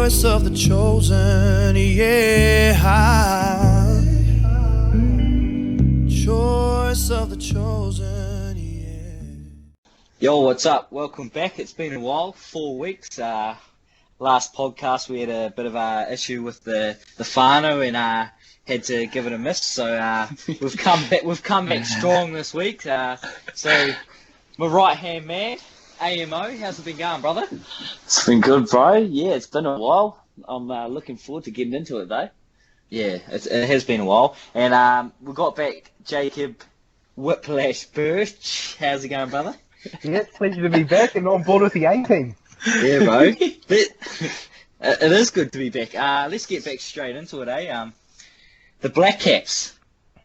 Choice of the chosen, yeah. Choice of the chosen, yeah. Yo, what's up? Welcome back. It's been a while, 4 weeks. Last podcast we had a bit of a issue with the whānau and had to give it a miss. So we've come back. We've come back strong this week. So my right hand man, AMO, how's it been going, brother? It's been good, bro. Yeah, it's been a while. I'm looking forward to getting into it, though. Yeah, it has been a while. And we got back Jacob Whiplash Birch. How's it going, brother? Yeah, it's a pleasure to be back and on board with the A-team. Yeah, bro. It is good to be back. Let's get back straight into it, eh? The Black Caps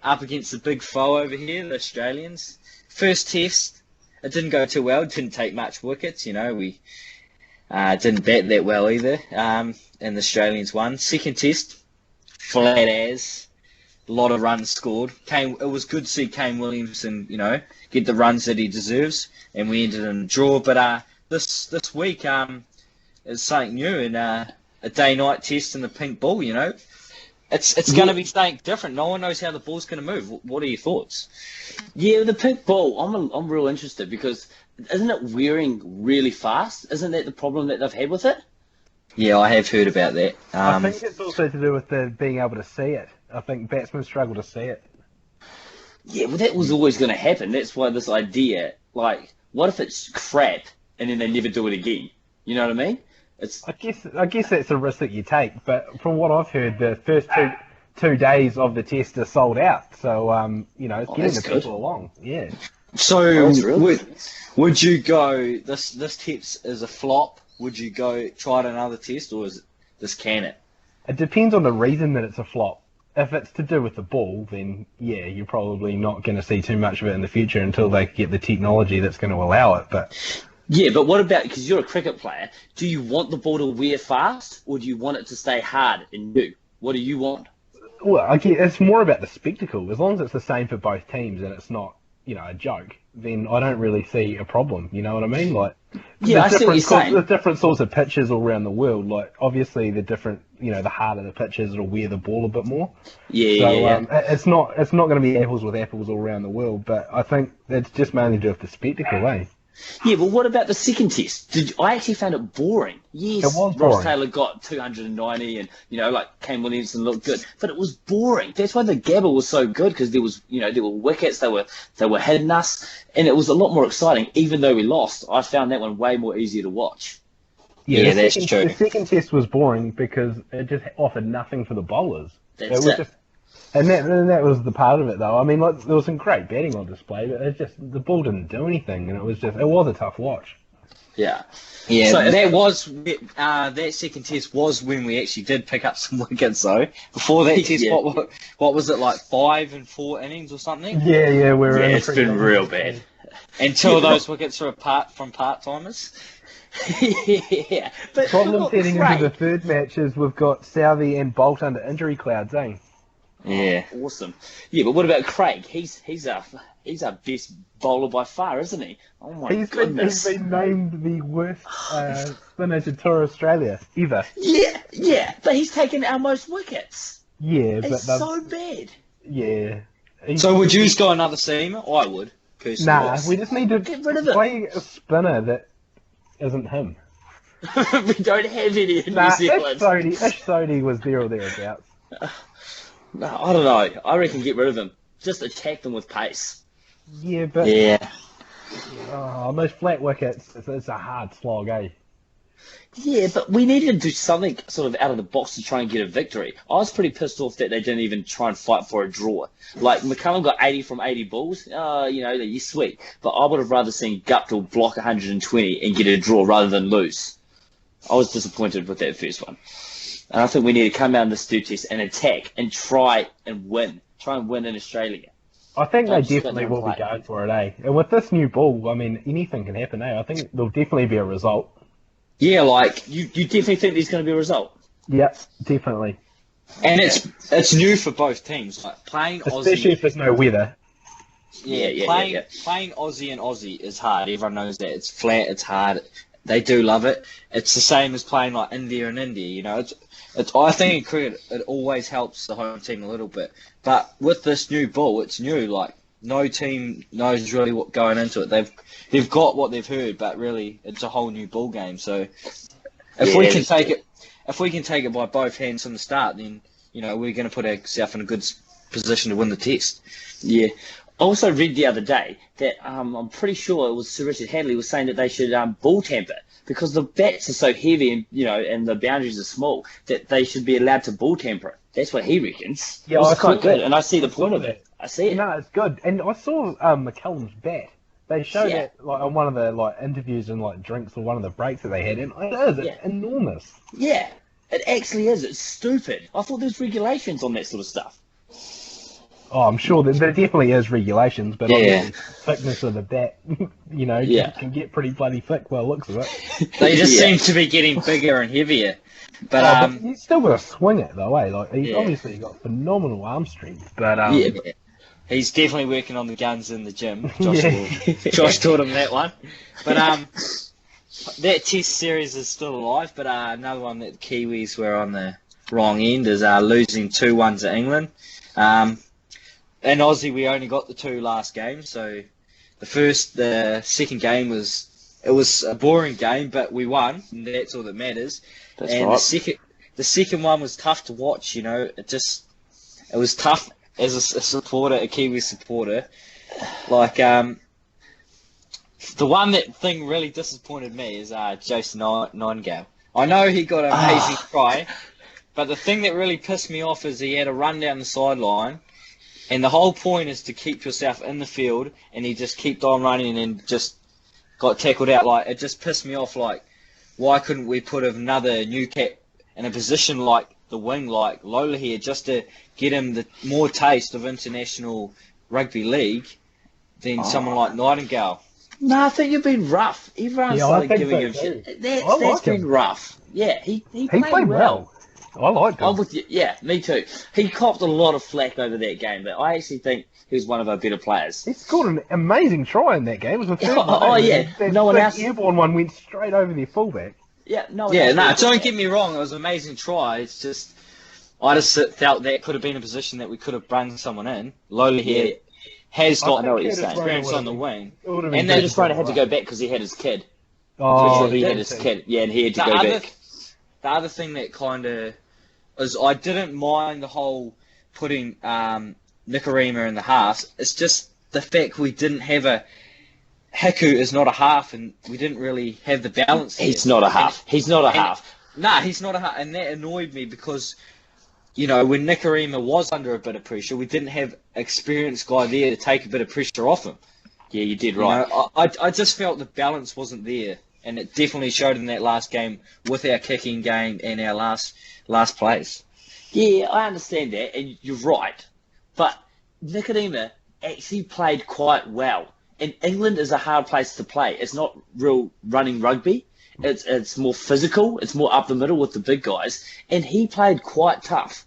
up against the big foe over here, the Australians. First test, it didn't go too well. It didn't take much wickets, you know. We didn't bat that well either, and the Australians won. Second test, flat as. A lot of runs scored. It was good to see Kane Williamson, you know, get the runs that he deserves, and we ended in a draw. But this week is something new, and a day-night test in the pink ball, you know. It's going to be something different. No one knows how the ball's going to move. What are your thoughts? Yeah, the pink ball, I'm real interested because isn't it wearing really fast? Isn't that the problem that they've had with it? Yeah, I have heard about that. I think it's also to do with being able to see it. I think batsmen struggle to see it. Yeah, well, that was always going to happen. That's why this idea, like, what if it's crap and then they never do it again? You know what I mean? I guess that's a risk that you take. But from what I've heard, the first two days of the test are sold out. So you know, it's getting the people along. Yeah. So would you go? This test is a flop. Would you go try it another test, or is this can it? It depends on the reason that it's a flop. If it's to do with the ball, then yeah, you're probably not going to see too much of it in the future until they get the technology that's going to allow it. But yeah, but what about, because you're a cricket player, do you want the ball to wear fast, or do you want it to stay hard and new? What do you want? Well, I guess it's more about the spectacle. As long as it's the same for both teams and it's not, you know, a joke, then I don't really see a problem. You know what I mean? Like, yeah, I see what you're saying. There's different sorts of pitches all around the world. Like, obviously, the different, you know, the harder the pitches, it'll wear the ball a bit more. Yeah. It's not going to be apples with apples all around the world, but I think it's just mainly to do with the spectacle, eh? Yeah, but what about the second test? I actually found it boring. Yes, it was boring. Ross Taylor got 290 and, you know, like Kane Williamson looked good, but it was boring. That's why the Gabba was so good, because there was, you know, there were wickets, they were hitting us, and it was a lot more exciting. Even though we lost, I found that one way more easier to watch. Yeah, that's true. The second test was boring because it just offered nothing for the bowlers. That's it. And that was the part of it, though. I mean, like, there was some great batting on display, but the ball didn't do anything, and it was a tough watch. Yeah. So that second test was when we actually did pick up some wickets, though. Before that test, what was it, like 5 and 4 innings or something? Yeah, it's been real bad. Until those wickets are apart from part-timers. Yeah. But problem heading into the third match is we've got Southey and Bolt under injury clouds, eh? Yeah. Oh, awesome. Yeah, but what about Craig? He's our best bowler by far, isn't he? Oh my goodness. He's been named the worst spinner to tour Australia ever. Yeah, but he's taken our most wickets. Yeah, it's so bad. Yeah. So would you go another seamer? I would. Nah, we just need to get rid of it. Play a spinner that isn't him. We don't have any in New Zealand. Ish Sodhi was there or thereabouts. No, I don't know. I reckon get rid of him. Just attack them with pace. Yeah, but... Yeah. Oh, those flat wickets, it's a hard slog, eh? Yeah, but we needed to do something sort of out of the box to try and get a victory. I was pretty pissed off that they didn't even try and fight for a draw. Like, McCullum got 80 from 80 balls. You know, you're sweet. But I would have rather seen Guptill block 120 and get a draw rather than lose. I was disappointed with that first one. And I think we need to come out in this third test and attack and try and win. Try and win in Australia. I think they definitely will be going for it, eh? And with this new ball, I mean, anything can happen, eh? I think there'll definitely be a result. Yeah, like, you definitely think there's going to be a result? Yep, definitely. And it's new for both teams. Like, playing Aussie... Especially if there's no weather. Playing Aussie and Aussie is hard. Everyone knows that. It's flat, it's hard. They do love it. It's the same as playing like India and India. You know, it's. I think in cricket it always helps the home team a little bit. But with this new ball, it's new. Like no team knows really what going into it. They've got what they've heard, but really it's a whole new ball game. So if we can take it by both hands from the start, then you know we're going to put ourselves in a good position to win the test. Yeah. I also read the other day that I'm pretty sure it was Sir Richard Hadley was saying that they should ball tamper because the bats are so heavy and and the boundaries are small that they should be allowed to ball tamper it. That's what he reckons. Yeah, it's quite good, and I see the point of it. I see it. No, it's good. And I saw McCullum's bat. They showed it like on one of the interviews and drinks or one of the breaks that they had, and it's enormous. Yeah, it actually is. It's stupid. I thought there's regulations on that sort of stuff. Oh, I'm sure that there definitely is regulations, but obviously thickness of the bat, can get pretty bloody thick by the looks of it. They just seem to be getting bigger and heavier. But he's still got to swing it though, eh? Like he's obviously got phenomenal arm strength, but he's definitely working on the guns in the gym. Josh taught him that one. But that Test series is still alive. But another one that the Kiwis were on the wrong end is losing 2-1 to England. In Aussie, we only got the 2 last games. So the second game was a boring game, but we won, and that's all that matters. That's and right. the second one was tough to watch. You know, it was tough as a Kiwi supporter. Like the thing really disappointed me is Jason Nightingale. I know he got an amazing try, but the thing that really pissed me off is he had a run down the sideline. And the whole point is to keep yourself in the field, and he just kept on running and just got tackled out. Like, it just pissed me off. Like, why couldn't we put another new cap in a position like the wing, like Lola here, just to get him the more taste of international rugby league than someone like Nightingale? No, I think you've been rough. Everyone's giving him shit. That's been rough. Yeah, he played well. I liked him. I'm with you. Yeah, me too. He copped a lot of flack over that game, but I actually think he was one of our better players. He scored an amazing try in that game. It was the third one. Oh, yeah. No one else. The airborne one went straight over their fullback. Yeah, no. Don't get me wrong. It was an amazing try. It's just I just felt that could have been a position that we could have brought someone in. Lola here has got experience on the wing, and they just had to go back because he had his kid. Oh, he had his kid. Yeah, and he had to go back. The other thing that kind of is I didn't mind the whole putting Nikorima in the halves. It's just the fact we didn't have Hiku is not a half, and we didn't really have the balance. He's not a half. He's not a half. Nah, he's not a half, and that annoyed me because, you know, when Nikorima was under a bit of pressure, we didn't have an experienced guy there to take a bit of pressure off him. Yeah, you did right. You know, I just felt the balance wasn't there, and it definitely showed in that last game with our kicking game and our last plays. Yeah, I understand that, and you're right. But Nikorima actually played quite well. And England is a hard place to play. It's not real running rugby. It's more physical. It's more up the middle with the big guys. And he played quite tough.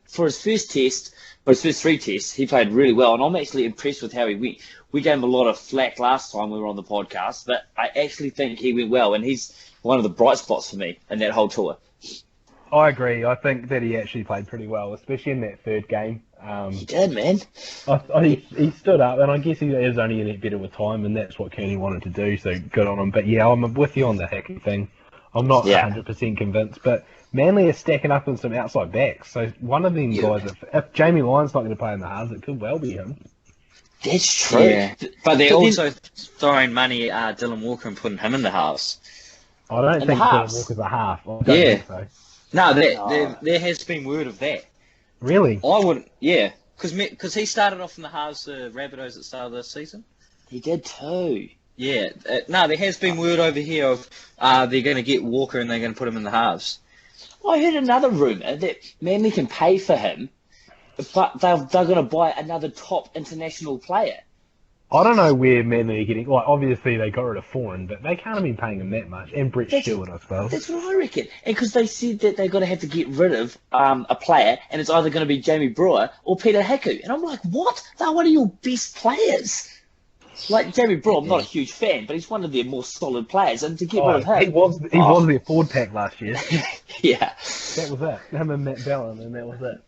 For his first 3 tests, he played really well. And I'm actually impressed with how he went. We gave him a lot of flack last time we were on the podcast, but I actually think he went well. And he's one of the bright spots for me in that whole tour. I agree. I think that he actually played pretty well, especially in that third game. He did, man. He stood up, and I guess he is only getting better with time, and that's what Kearney wanted to do, so good on him. But yeah, I'm with you on the Hickey thing. I'm not 100% convinced, but Manly is stacking up in some outside backs, so one of them guys, if Jamie Lyon's not going to play in the halves, it could well be him. That's true. Yeah. But they're also throwing money at Dylan Walker and putting him in the halves. I don't think Dylan Walker's a half. I don't think so. No, there has been word of that. Really? I wouldn't, because he started off in the halves of Rabbitohs at the start of this season. He did too. Yeah, there has been word over here of they're going to get Walker and they're going to put him in the halves. I heard another rumour that Manly can pay for him, but they're going to buy another top international player. I don't know where Manly are getting. Like, obviously they got rid of Foran, but they can't have been paying him that much. And Brett Stewart, I suppose. That's what I reckon. And because they said that they're going to have to get rid of a player, and it's either going to be Jamie Brewer or Peter Hiku. And I'm like, what? They're one of your best players. Like Jamie Brewer, I'm not a huge fan, but he's one of their more solid players, and to get rid of him, he was their forward pack last year. yeah, that was it. Him and Matt Bellin, and that was it.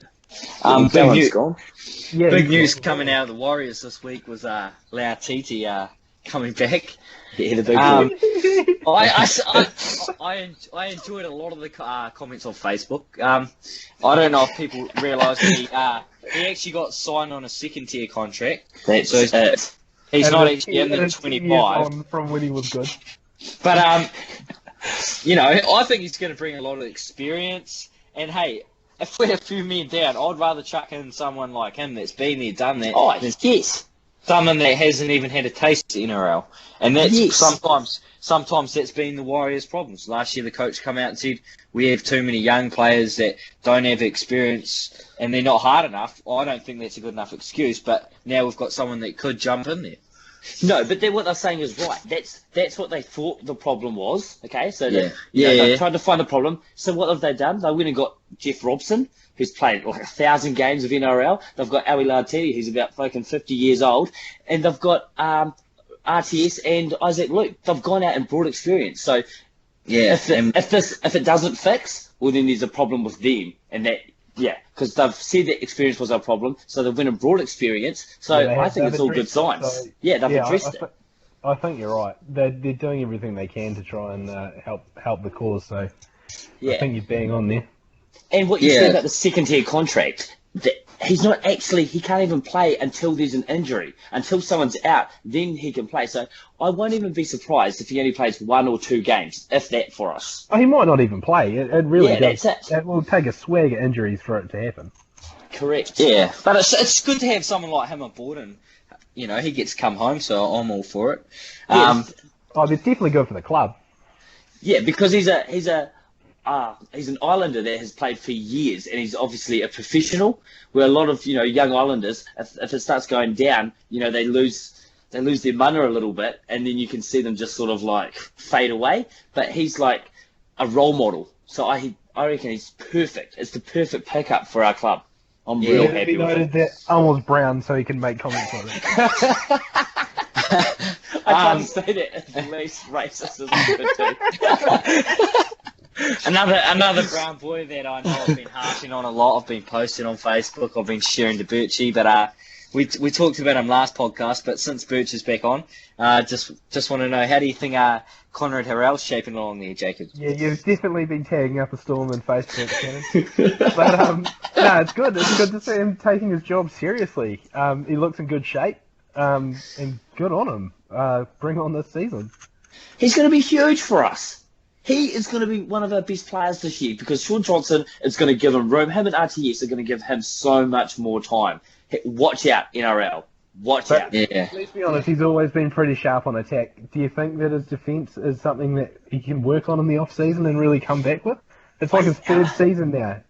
Big news coming out of the Warriors this week was Lautiti coming back. Yeah, the big I enjoyed a lot of the comments on Facebook. I don't know if people realise he actually got signed on a second-tier contract. That's so it. He's not actually in the 25. From when he was good. But, I think he's going to bring a lot of experience. And, hey, if we're a few men down, I'd rather chuck in someone like him that's been there, done that. Oh, yes. Someone that hasn't even had a taste of NRL. And that's sometimes that's been the Warriors' problems. Last year the coach come out and said, we have too many young players that don't have experience and they're not hard enough. I don't think that's a good enough excuse, but now we've got someone that could jump in there. No, but what they're saying is right. That's what they thought the problem was. Okay, so they tried to find the problem. So what have they done? They went and got Jeff Robson, who's played like 1,000 games of NRL. They've got Ali Lautiti, who's about fucking 50 years old, and they've got RTS and Isaac Luke. They've gone out and brought experience. So if it doesn't fix, well then there's a problem with them, and that. Yeah, because they've said that experience was our problem, so they've went and brought experience. So I think it's all good signs. So, they've addressed it. I think you're right. They're doing everything they can to try and help the cause. So I think you're bang on there. And what you said about the second-tier contract, he can't even play until there's an injury. Until someone's out, then he can play. So I won't even be surprised if he only plays 1 or 2 games, if that, for us. Oh, he might not even play. It really does. That's it. It will take a swag of injuries for it to happen. Correct. Yeah, but it's good to have someone like him aboard, and he gets to come home, so I'm all for it. Yes. It's definitely good for the club. Yeah, because he's an Islander that has played for years, and he's obviously a professional. Where a lot of young Islanders, if it starts going down, they lose their mana a little bit, and then you can see them just sort of like fade away. But he's like a role model, so I reckon he's perfect. It's the perfect pickup for our club. I'm real happy with it. That Elmo's brown, so he can make comments on it. I can't say that it's the least racist as I could do. Another brown boy that I know I've been harping on a lot. I've been posting on Facebook. I've been sharing to Birchie, but we talked about him last podcast. But since Birch is back on, just want to know, how do you think Conrad Harrell's shaping along there, Jacob? Yeah, you've definitely been tagging up a storm in Facebook, Shannon. But no, it's good. It's good to see him taking his job seriously. He looks in good shape, and good on him. Bring on this season. He's going to be huge for us. He is going to be one of our best players this year because Sean Johnson is going to give him room. Him and RTS are going to give him so much more time. Watch out, NRL. Watch out. Yeah. Let's be honest, he's always been pretty sharp on attack. Do you think that his defence is something that he can work on in the off-season and really come back with? It's like his third season now.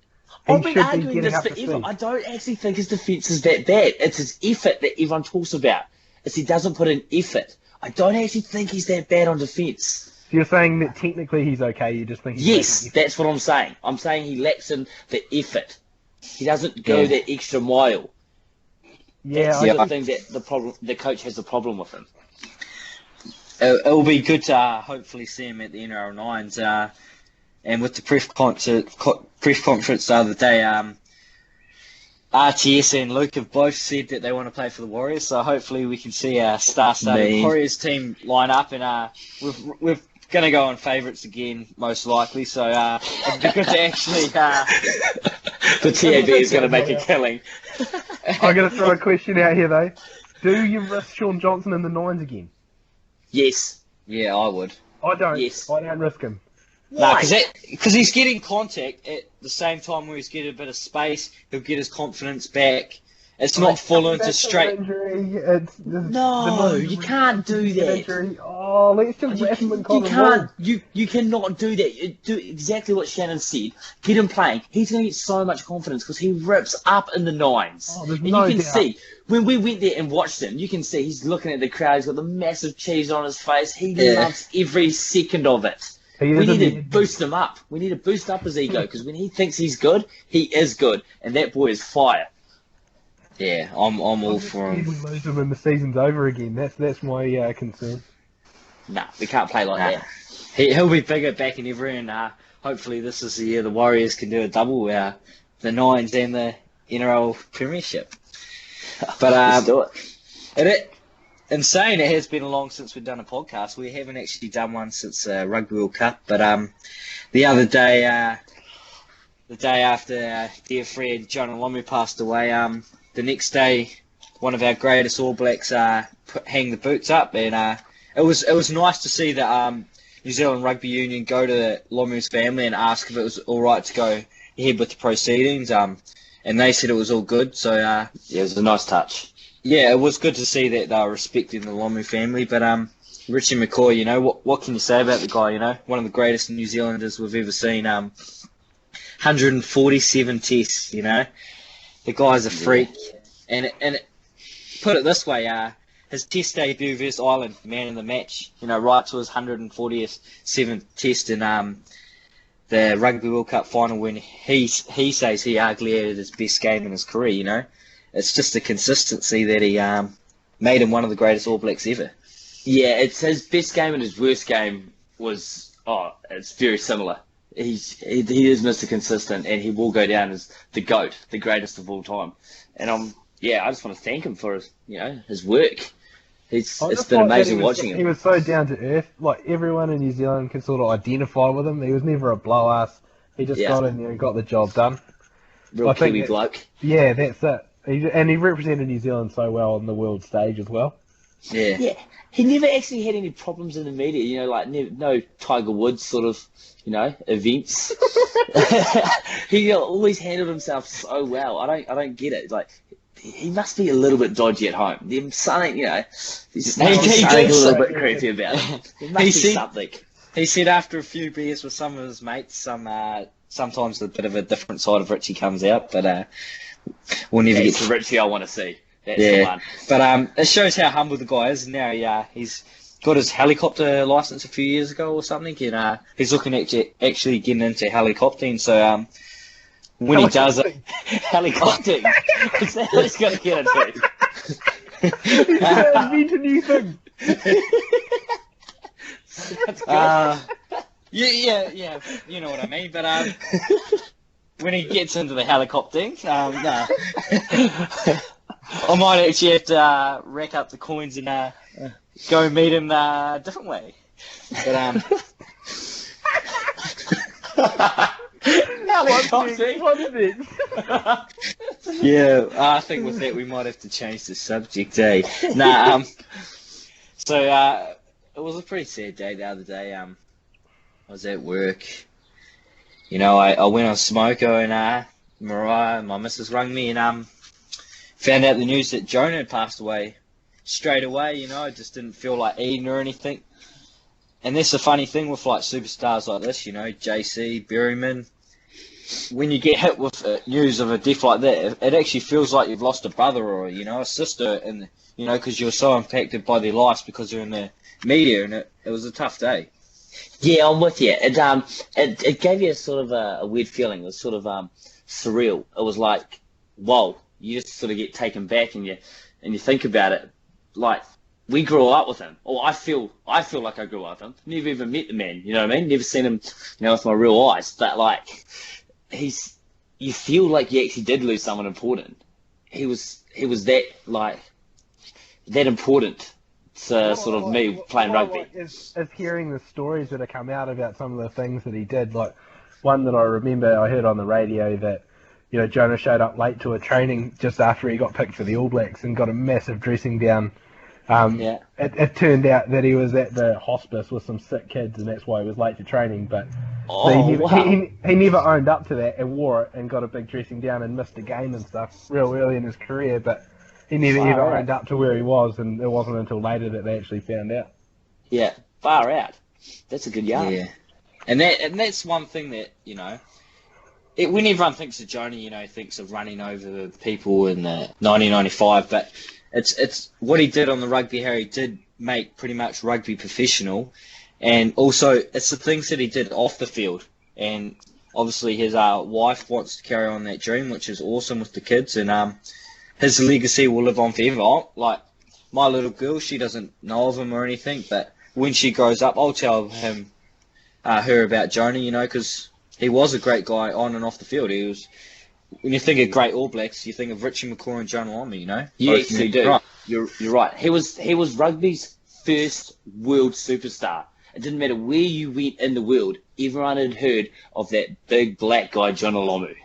I've been arguing this forever. I don't actually think his defence is that bad. It's his effort that everyone talks about. It's he doesn't put in effort. I don't actually think he's that bad on defence. You're saying that technically he's okay, you just think he's yes, that's what I'm saying. I'm saying he lacks in the effort. He doesn't go that extra mile. Yeah, that's the thing that the coach has a problem with him. It'll be good to hopefully see him at the NRL Nines. And with the press conference the other day, RTS and Luke have both said that they want to play for the Warriors. So hopefully we can see our star-studded Warriors team line up, and we've going to go on favourites again, most likely. So it'd be good to actually... the TAB is going to make a killing. I'm going to throw a question out here, though. Do you risk Sean Johnson in the Nines again? Yes. Yeah, I would. I don't. Yes. I don't risk him. No, because he's getting contact at the same time where he's getting a bit of space. He'll get his confidence back. It's not full into straight. No, you can't do that. Injury. Oh, let's just wrap him in cotton wool. You cannot do that. You do exactly what Shannon said. Get him playing. He's going to get so much confidence because he rips up in the Nines. Oh, there's and no you can doubt. see, when we went there and watched him, you can see he's looking at the crowd. He's got the massive cheese on his face. He loves every second of it. We need to boost him up. We need to boost up his ego because when he thinks he's good, he is good. And that boy is fire. Yeah, I'm all for We him. lose him and the season's over again. That's my concern. Nah, we can't play like that. He'll be bigger back in ever, and hopefully this is the year the Warriors can do a double, the Nines and the NRL Premiership. But Let's do it. Insane, it has been long since we've done a podcast. We haven't actually done one since Rugby World Cup, but the other day, the day after dear friend John Alomu passed away, the next day, one of our greatest All Blacks hang the boots up, and it was nice to see that New Zealand Rugby Union go to Lomu's family and ask if it was all right to go ahead with the proceedings, and they said it was all good. So yeah, it was a nice touch. Yeah, it was good to see that they were respecting the Lomu family. But Richie McCaw, you know, what can you say about the guy? You know, one of the greatest New Zealanders we've ever seen. 147 tests. You know, the guy's a freak. And put it this way, his test debut versus Ireland, man in the match. You know, right to his 147th test in the Rugby World Cup final, when he says he arguably had his best game in his career. You know. It's just the consistency that he made him one of the greatest All Blacks ever. Yeah, it's his best game and his worst game was, it's very similar. He is Mr. Consistent, and he will go down as the GOAT, the greatest of all time. And I just want to thank him for his work. It's been amazing watching him. He was so down to earth. Like, everyone in New Zealand can sort of identify with him. He was never a blow ass. He just got in there and got the job done. Real Kiwi bloke. Yeah, that's it. He represented New Zealand so well on the world stage as well. Yeah. Yeah. He never actually had any problems in the media, no Tiger Woods sort of, events. He always handled himself so well. I don't get it. Like, he must be a little bit dodgy at home. There's something, there's something a little bit creepy about him. There must be something. He said after a few beers with some of his mates, sometimes a bit of a different side of Richie comes out, but we'll never get to Richie I want to see. That's the one. But it shows how humble the guy is now. He's got his helicopter license a few years ago or something, and he's looking at actually getting into helicoptering. So when he does it, helicoptering, is that what he's going to get into? Invent a new thing. That's good. Yeah, you know what I mean. But when he gets into the helicoptering, I might actually have to rack up the coins and go meet him a different way. But helicoptering. Yeah, I think with that we might have to change the subject, So it was a pretty sad day the other day. I was at work. I went on Smoko, and Mariah, my missus, rang me and found out the news that Jonah had passed away straight away. I just didn't feel like eating or anything. And that's the funny thing with like superstars like this, JC, Berryman. When you get hit with news of a death like that, it actually feels like you've lost a brother or a sister, and because you're so impacted by their lives because they're in the media, and it was a tough day. Yeah, I'm with you. It gave you a sort of a weird feeling. It was sort of surreal. It was like, whoa, you just sort of get taken back and you think about it. Like, we grew up with him. Or I feel like I grew up with him. Never even met the man, you know what I mean? Never seen him, with my real eyes. But like, you feel like you actually did lose someone important. He was that that important. Sort of me playing rugby. Is hearing the stories that have come out about some of the things that he did. Like, one that I remember I heard on the radio that, Jonah showed up late to a training just after he got picked for the All Blacks and got a massive dressing down. It turned out that he was at the hospice with some sick kids, and that's why he was late to training. But he never owned up to that and wore it and got a big dressing down and missed a game and stuff real early in his career. But he never ever owned up to where he was, and it wasn't until later that they actually found out. Yeah, far out. That's a good yarn. Yeah, and that's one thing that when everyone thinks of Jonah, thinks of running over people in 1995, but it's what he did on the rugby. How he did make pretty much rugby professional, and also it's the things that he did off the field. And obviously his wife wants to carry on that dream, which is awesome with the kids, and his legacy will live on forever. Like, my little girl, she doesn't know of him or anything, but when she grows up, I'll tell her about Jonah, you know, because he was a great guy on and off the field. He was, when you think of great All Blacks, you think of Richie McCaw and Jonah Lomu, you know? You Both actually men. do. Right. You're right. He was rugby's first world superstar. It didn't matter where you went in the world. Everyone had heard of that big black guy, Jonah Lomu.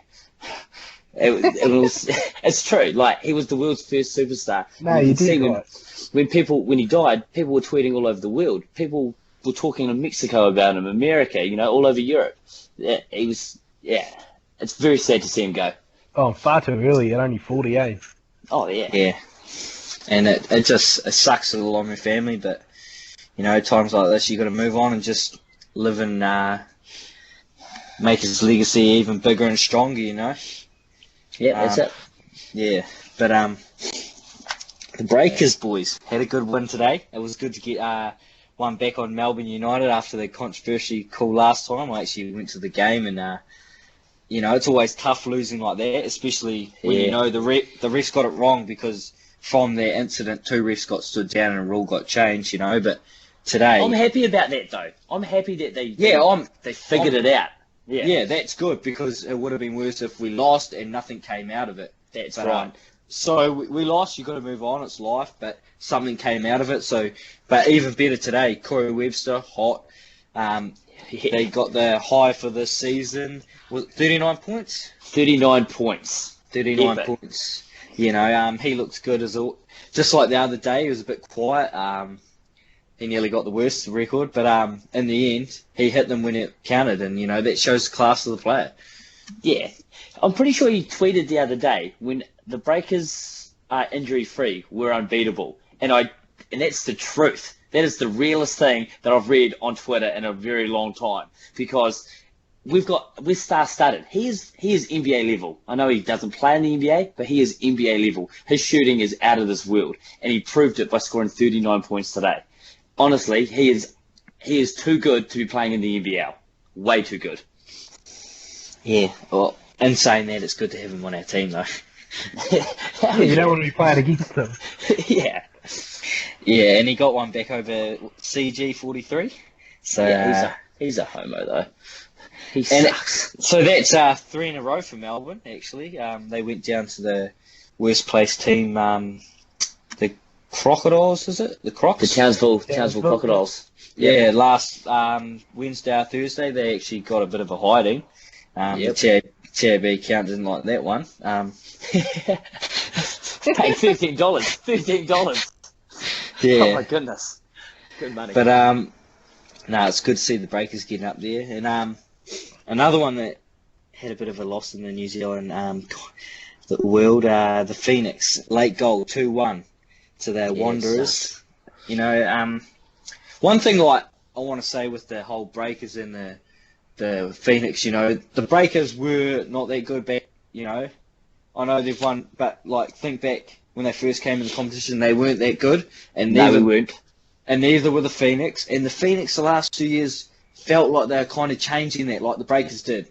It's true. Like, he was the world's first superstar. No, you did right. When he died, people were tweeting all over the world. People were talking in Mexico about him, America, you know, all over Europe. Yeah, it's very sad to see him go. Oh, far too early at only 48. Oh, yeah. Yeah. And it sucks for the Lomu family, but, you know, times like this, you got to move on and just live and make his legacy even bigger and stronger, you know? Yeah, that's it. Yeah, but the Breakers boys had a good win today. It was good to get one back on Melbourne United after the controversy call last time. I actually went to the game, and you know, it's always tough losing like that, especially when you know the refs got it wrong, because from their incident 2 refs got stood down and a rule got changed, you know. But today, I'm happy about that though. I'm happy that they figured it out. Yeah, that's good, because it would have been worse if we lost and nothing came out of it. That's right. So we lost, you've got to move on, it's life, but something came out of it. So, but even better today, Corey Webster, hot. They got the high for this season. Was it 39 points? 39 points. 39 points. You know, he looks good just like the other day, he was a bit quiet. He nearly got the worst record, but in the end, he hit them when it counted, and, you know, that shows the class of the player. Yeah. I'm pretty sure he tweeted the other day, when the Breakers are injury-free, we're unbeatable. And that's the truth. That is the realest thing that I've read on Twitter in a very long time, because we're star-studded. He is NBA level. I know he doesn't play in the NBA, but he is NBA level. His shooting is out of this world, and he proved it by scoring 39 points today. Honestly, he is too good to be playing in the NBL. Way too good. Yeah, well, in saying that, it's good to have him on our team, though. You don't want to be playing against him. Yeah. Yeah, and he got one back over CG43. So yeah, he's a homo, though. He sucks. So that's 3 in a row for Melbourne, actually. They went down to the worst placed team, the Crocodiles, is it? The Crocs? The Townsville Crocodiles. Yeah, last Wednesday or Thursday, they actually got a bit of a hiding. The TAB account didn't like that one. Pay $13. $13. Yeah. Oh my goodness. Good money. But no, it's good to see the Breakers getting up there. And another one that had a bit of a loss in the New Zealand the world, the Phoenix, late goal, 2-1 to the Wanderers. You know, one thing like I want to say with the whole Breakers and the Phoenix, you know, the Breakers were not that good back, you know. I know they've won, but like think back when they first came in the competition, they weren't that good, and neither were the Phoenix. And the Phoenix the last 2 years felt like they were kind of changing that, like the Breakers did.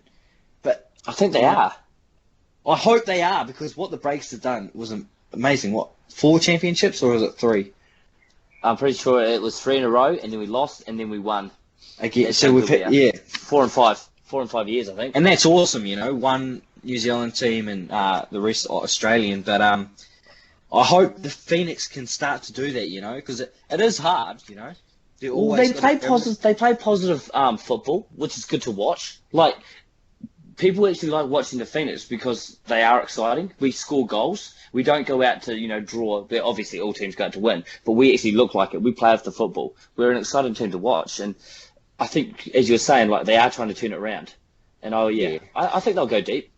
But I think they are. I hope they are, because what the Breakers have done was amazing. What, 4 championships, or was it 3? I'm pretty sure it was 3 in a row, and then we lost, and then we won. Again, so we've hit, 4 and 5 years, I think. And that's awesome, you know, one New Zealand team and the rest are Australian. But I hope the Phoenix can start to do that, you know, because it is hard, you know. They play positive football, which is good to watch. Like, people actually like watching the Phoenix because they are exciting. We score goals. We don't go out to, you know, draw. Obviously, all teams go out to win, but we actually look like it. We play off the football. We're an exciting team to watch, and I think, as you were saying, like, they are trying to turn it around. And I think they'll go deep.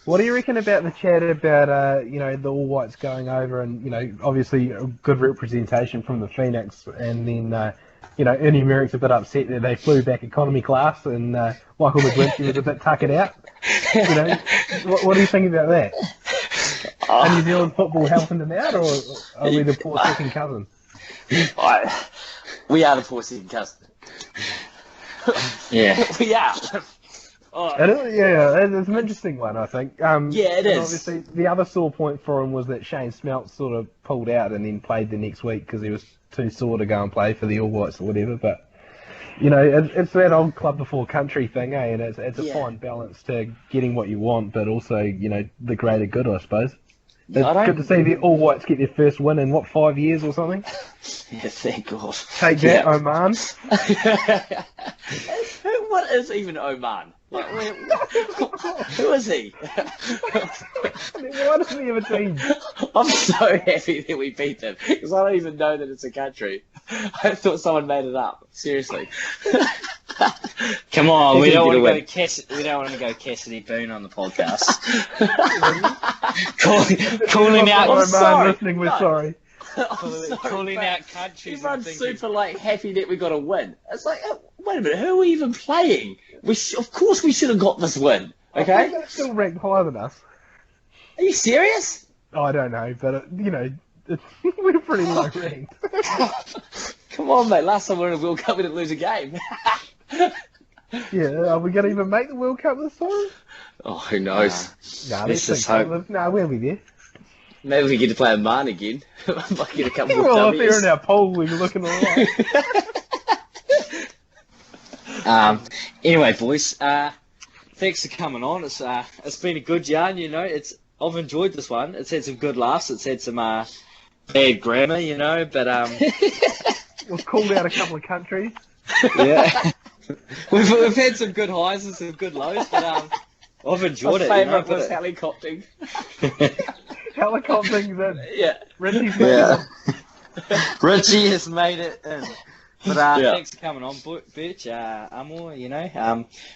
What do you reckon about the chat about, you know, the All Whites going over and, you know, obviously a good representation from the Phoenix, and then, you know, Ernie Merrick's a bit upset that they flew back economy class and Michael McGlinchey was a bit tuckered out. You know, what do you think about that? Are New Zealand football helping them out, or are we the poor second cousin? We are the poor second cousin. Yeah. We are. It's an interesting one, I think. Yeah, it is. Obviously, the other sore point for him was that Shane Smeltz sort of pulled out and then played the next week because he was too sore to go and play for the All Whites or whatever. But it's that old club before country thing, eh? And it's a fine balance to getting what you want, but also the greater good, I suppose. It's good to see the All Whites get their first win in 5 years or something. Yeah, thank God. Take that, Oman. What is even Oman? Like, who is he? Why doesn't he have a team? I'm so happy that we beat them because I don't even know that it's a country. I thought someone made it up. Seriously. Come on, we don't want to go Cassidy Boone on the podcast. calling out. I'm sorry. Listening, we're sorry. Calling out countries. Everyone's super happy that we got a win. It's like, wait a minute, who are we even playing? Of course we should have got this win. Okay. I think they're still ranked higher than us. Are you serious? I don't know, but we're pretty low ranked. Come on, mate. Last time we were in a World Cup, we didn't lose a game. Yeah, are we going to even make the World Cup this time? Oh, who knows? Let's just hope. No, we'll be there. Maybe we get to play Oman again. Might get a couple more Well, W's. if they're in our poll, we're looking alright. Anyway, boys, thanks for coming on. It's been a good yarn, I've enjoyed this one. It's had some good laughs. It's had some bad grammar, but We've called out a couple of countries. Yeah. We've had some good highs and some good lows, but I've enjoyed it. My favourite was helicoptering. Helicoptering that Yeah. Richie's made it. Richie has made it in. But thanks for coming on, Birch. Amor,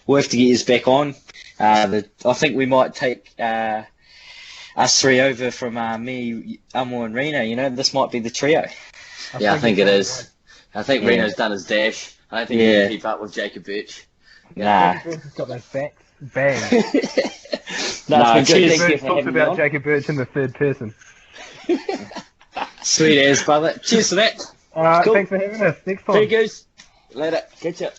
we'll have to get you back on. I think we might take us three over from me, Amor, and Reno. This might be the trio. I think it is. I think Reno's done his dash. I don't think he can keep up with Jacob Birch. Nah. Jacob Birch has got those facts. Bang. No, cheers. cheers. Thank you Birch for talks having me about on. Jacob Birch in the third person. Sweet as, brother. Cheers for that. Alright, Cool. thanks for having us. Next time. Very good. Later. Catch up.